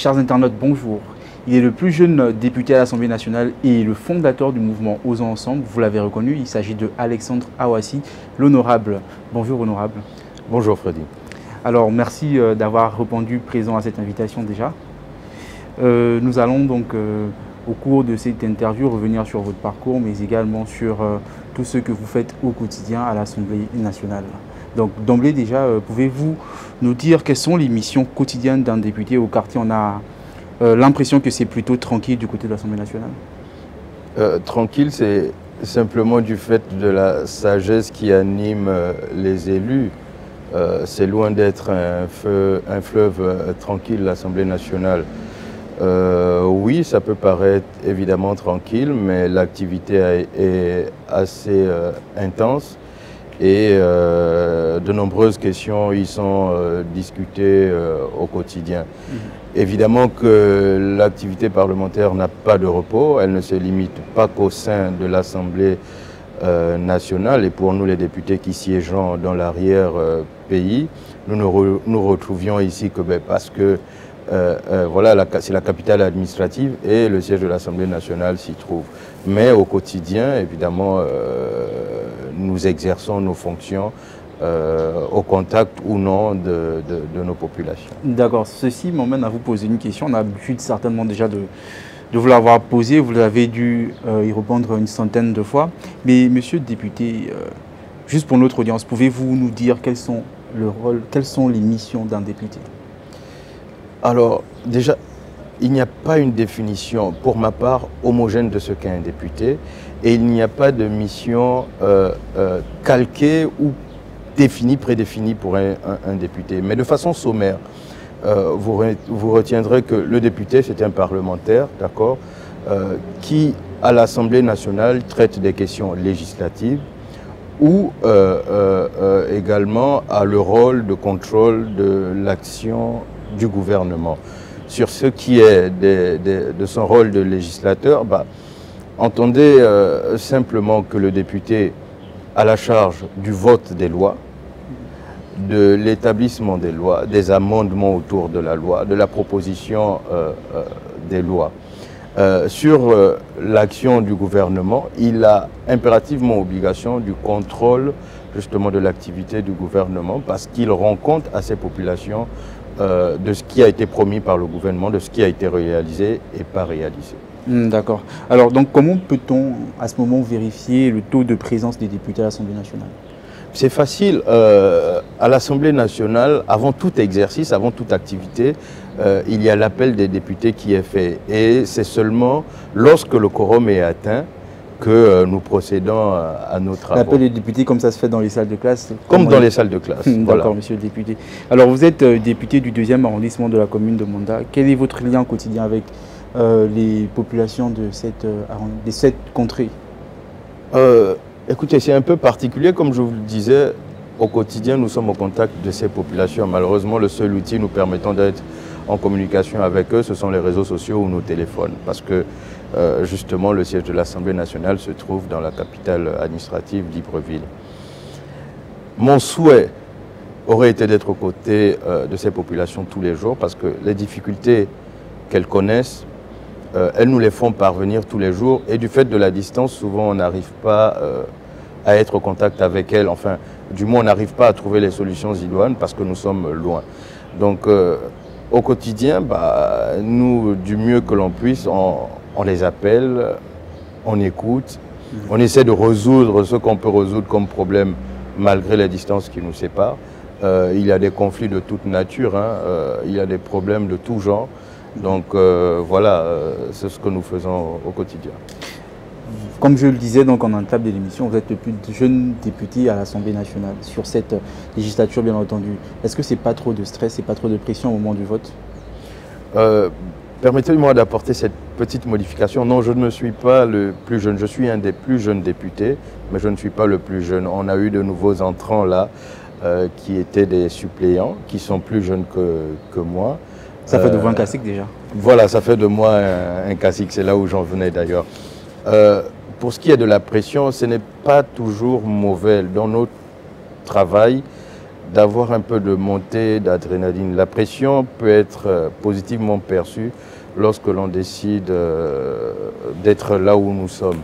Chers internautes, bonjour. Il est le plus jeune député à l'Assemblée nationale et le fondateur du mouvement Osons Ensemble. Vous l'avez reconnu, il s'agit de Alexandre Awassi, l'honorable. Bonjour honorable. Bonjour Freddy. Alors merci d'avoir répondu présent à cette invitation déjà. Nous allons donc au cours de cette interview revenir sur votre parcours mais également sur tout ce que vous faites au quotidien à l'Assemblée nationale. Donc d'emblée déjà, pouvez-vous nous dire quelles sont les missions quotidiennes d'un député au quartier? On a l'impression que c'est plutôt tranquille du côté de l'Assemblée nationale. Tranquille, c'est simplement du fait de la sagesse qui anime les élus. C'est loin d'être un fleuve tranquille, l'Assemblée nationale. Oui, ça peut paraître évidemment tranquille, mais l'activité est assez intense et de nombreuses questions y sont discutées au quotidien. Évidemment que l'activité parlementaire n'a pas de repos, elle ne se limite pas qu'au sein de l'Assemblée nationale et pour nous les députés qui siégeons dans l'arrière-pays, nous nous retrouvions ici que parce que voilà, c'est la capitale administrative et le siège de l'Assemblée nationale s'y trouve. Mais au quotidien, évidemment, nous exerçons nos fonctions au contact ou non de nos populations. D'accord. Ceci m'emmène à vous poser une question. On a l'habitude certainement déjà de vous l'avoir posée. Vous avez dû y répondre une centaine de fois. Mais monsieur le député, juste pour notre audience, pouvez-vous nous dire quels sont les missions d'un député? Alors, déjà, il n'y a pas une définition, pour ma part, homogène de ce qu'est un député. Et il n'y a pas de mission calquée ou définie, prédéfinie pour un député. Mais de façon sommaire, vous retiendrez que le député, c'est un parlementaire, d'accord, qui, à l'Assemblée nationale, traite des questions législatives ou également a le rôle de contrôle de l'action du gouvernement. Sur ce qui est de son rôle de législateur, entendez simplement que le député a la charge du vote des lois, de l'établissement des lois, des amendements autour de la loi, de la proposition des lois. Sur l'action du gouvernement, il a impérativement obligation du contrôle justement de l'activité du gouvernement parce qu'il rend compte à ses populations de ce qui a été promis par le gouvernement, de ce qui a été réalisé et pas réalisé. D'accord. Alors, donc, comment peut-on à ce moment vérifier le taux de présence des députés à l'Assemblée nationale? C'est facile. À l'Assemblée nationale, avant tout exercice, avant toute activité, il y a l'appel des députés qui est fait. Et c'est seulement lorsque le quorum est atteint que nous procédons à nos travaux. L'appel des députés comme ça se fait dans les salles de classe? Comme dans les salles de classe. D'accord, voilà. monsieur le député. Alors, vous êtes député du 2e arrondissement de la commune de Monda. Quel est votre lien quotidien avec les populations de cette contrée? Écoutez, c'est un peu particulier, comme je vous le disais, au quotidien nous sommes au contact de ces populations. Malheureusement, le seul outil nous permettant d'être en communication avec eux, ce sont les réseaux sociaux ou nos téléphones. Parce que justement, le siège de l'Assemblée nationale se trouve dans la capitale administrative, Libreville. Mon souhait aurait été d'être aux côtés de ces populations tous les jours parce que les difficultés qu'elles connaissent, elles nous les font parvenir tous les jours et du fait de la distance, souvent on n'arrive pas à être au contact avec elles. Enfin, du moins on n'arrive pas à trouver les solutions idoines parce que nous sommes loin. Donc au quotidien, nous, du mieux que l'on puisse, on les appelle, on écoute, on essaie de résoudre ce qu'on peut résoudre comme problème malgré les distances qui nous séparent. Il y a des conflits de toute nature, il y a des problèmes de tout genre. Donc voilà, c'est ce que nous faisons au quotidien. Comme je le disais donc en entame de l'émission, vous êtes le plus jeune député à l'Assemblée nationale sur cette législature bien entendu. Est-ce que c'est pas trop de stress, c'est pas trop de pression au moment du vote? Permettez-moi d'apporter cette petite modification. Non, je ne suis pas le plus jeune. Je suis un des plus jeunes députés, mais je ne suis pas le plus jeune. On a eu de nouveaux entrants là qui étaient des suppléants, qui sont plus jeunes que moi. Ça fait de vous un cacique déjà. Voilà, ça fait de moi un cacique, c'est là où j'en venais d'ailleurs. Pour ce qui est de la pression, ce n'est pas toujours mauvais. Dans notre travail, d'avoir un peu de montée d'adrénaline. La pression peut être positivement perçue lorsque l'on décide d'être là où nous sommes.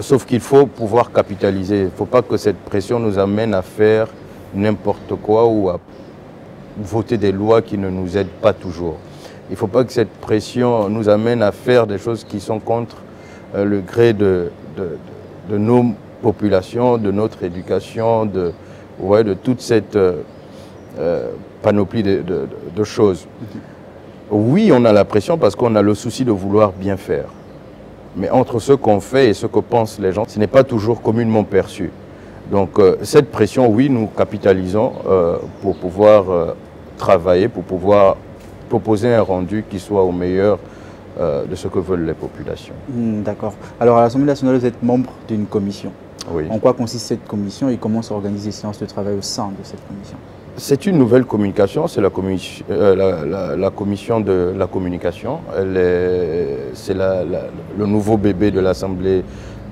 Sauf qu'il faut pouvoir capitaliser. Il ne faut pas que cette pression nous amène à faire n'importe quoi ou à voter des lois qui ne nous aident pas toujours. Il ne faut pas que cette pression nous amène à faire des choses qui sont contre le gré de nos populations, de notre éducation, de toute cette panoplie de choses. Oui, on a la pression parce qu'on a le souci de vouloir bien faire. Mais entre ce qu'on fait et ce que pensent les gens, ce n'est pas toujours communément perçu. Donc cette pression, oui, nous capitalisons pour pouvoir travailler, pour pouvoir proposer un rendu qui soit au meilleur de ce que veulent les populations. D'accord. Alors à l'Assemblée nationale, vous êtes membre d'une commission. Oui. En quoi consiste cette commission et comment s'organisent les séances de travail au sein de cette commission? C'est une nouvelle communication, c'est la commission de la communication. C'est le nouveau bébé de l'Assemblée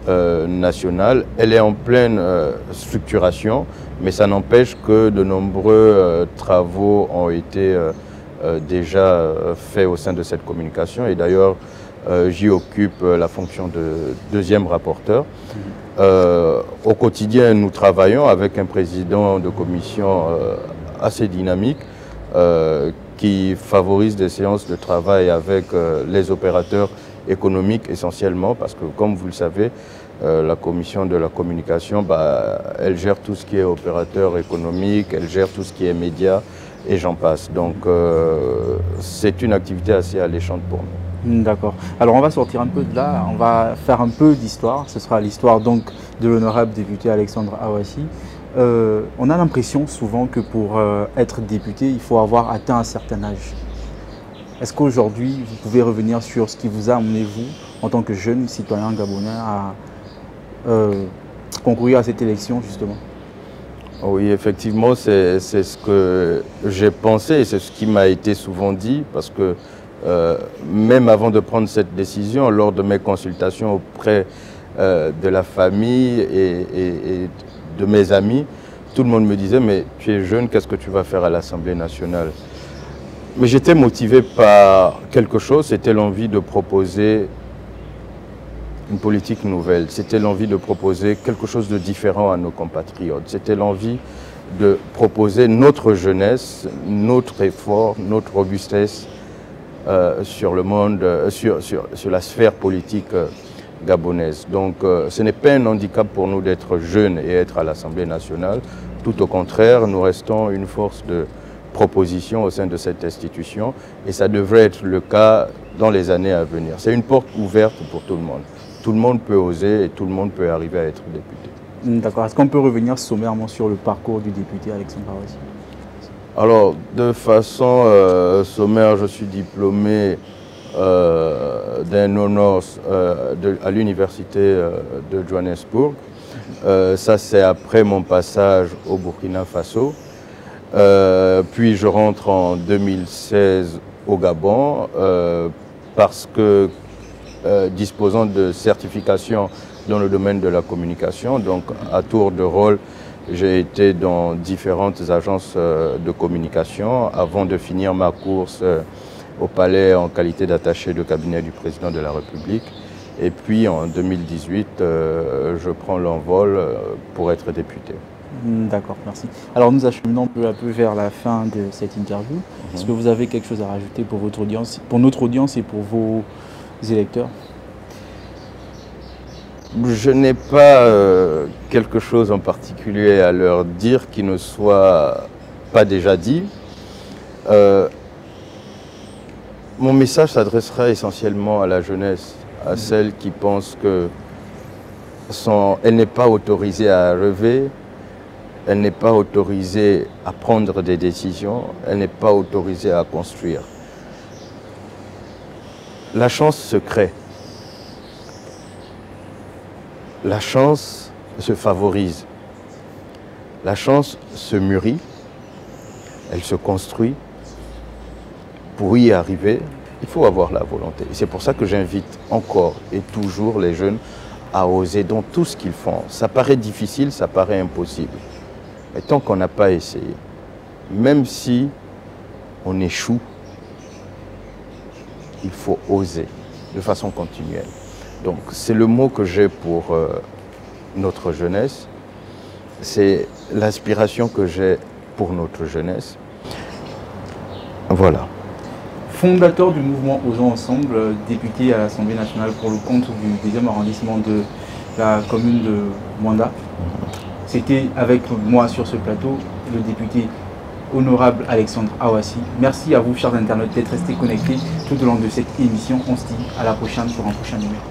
nationale. Elle est en pleine structuration, mais ça n'empêche que de nombreux travaux ont été déjà faits au sein de cette communication. Et d'ailleurs, j'y occupe la fonction de deuxième rapporteur. Au quotidien, nous travaillons avec un président de commission assez dynamique qui favorise des séances de travail avec les opérateurs économiques essentiellement parce que, comme vous le savez, la commission de la communication, elle gère tout ce qui est opérateur économique, elle gère tout ce qui est médias et j'en passe. Donc c'est une activité assez alléchante pour nous. D'accord. Alors on va sortir un peu de là, on va faire un peu d'histoire. Ce sera l'histoire donc de l'honorable député Alexandre Awassi. On a l'impression souvent que pour être député, il faut avoir atteint un certain âge. Est-ce qu'aujourd'hui, vous pouvez revenir sur ce qui vous a amené, vous, en tant que jeune citoyen gabonais, à concourir à cette élection, justement? Oui, effectivement, c'est ce que j'ai pensé et c'est ce qui m'a été souvent dit parce que même avant de prendre cette décision, lors de mes consultations auprès de la famille et de mes amis, tout le monde me disait « mais tu es jeune, qu'est-ce que tu vas faire à l'Assemblée nationale ?» Mais j'étais motivé par quelque chose, c'était l'envie de proposer une politique nouvelle, c'était l'envie de proposer quelque chose de différent à nos compatriotes, c'était l'envie de proposer notre jeunesse, notre effort, notre robustesse sur le monde, sur la sphère politique gabonaise. Donc ce n'est pas un handicap pour nous d'être jeunes et être à l'Assemblée nationale. Tout au contraire, nous restons une force de proposition au sein de cette institution et ça devrait être le cas dans les années à venir. C'est une porte ouverte pour tout le monde. Tout le monde peut oser et tout le monde peut arriver à être député. D'accord. Est-ce qu'on peut revenir sommairement sur le parcours du député Alexandre Awassi? Alors, de façon sommaire, je suis diplômé d'un honors à l'université de Johannesburg. Ça, c'est après mon passage au Burkina Faso. Puis je rentre en 2016 au Gabon parce que disposant de certification dans le domaine de la communication, donc à tour de rôle, j'ai été dans différentes agences de communication avant de finir ma course au Palais en qualité d'attaché de cabinet du président de la République. Et puis en 2018, je prends l'envol pour être député. D'accord, merci. Alors nous acheminons peu à peu vers la fin de cette interview. Est-ce que vous avez quelque chose à rajouter pour votre audience, pour notre audience et pour vos électeurs? Je n'ai pas quelque chose en particulier à leur dire qui ne soit pas déjà dit. Mon message s'adressera essentiellement à la jeunesse, à celle qui pense qu'elle n'est pas autorisée à rêver, elle n'est pas autorisée à prendre des décisions, elle n'est pas autorisée à construire. La chance se crée. La chance se favorise. La chance se mûrit, elle se construit. Pour y arriver, il faut avoir la volonté. Et c'est pour ça que j'invite encore et toujours les jeunes à oser dans tout ce qu'ils font. Ça paraît difficile, ça paraît impossible. Mais tant qu'on n'a pas essayé, même si on échoue, il faut oser de façon continuelle. Donc c'est le mot que j'ai pour notre jeunesse, c'est l'aspiration que j'ai pour notre jeunesse. Voilà. Fondateur du mouvement Osons Ensemble, député à l'Assemblée nationale pour le compte du 2e arrondissement de la commune de Mwanda. C'était avec moi sur ce plateau le député honorable Alexandre Awassi. Merci à vous, chers internautes, d'être restés connectés tout au long de cette émission. On se dit à la prochaine pour un prochain numéro.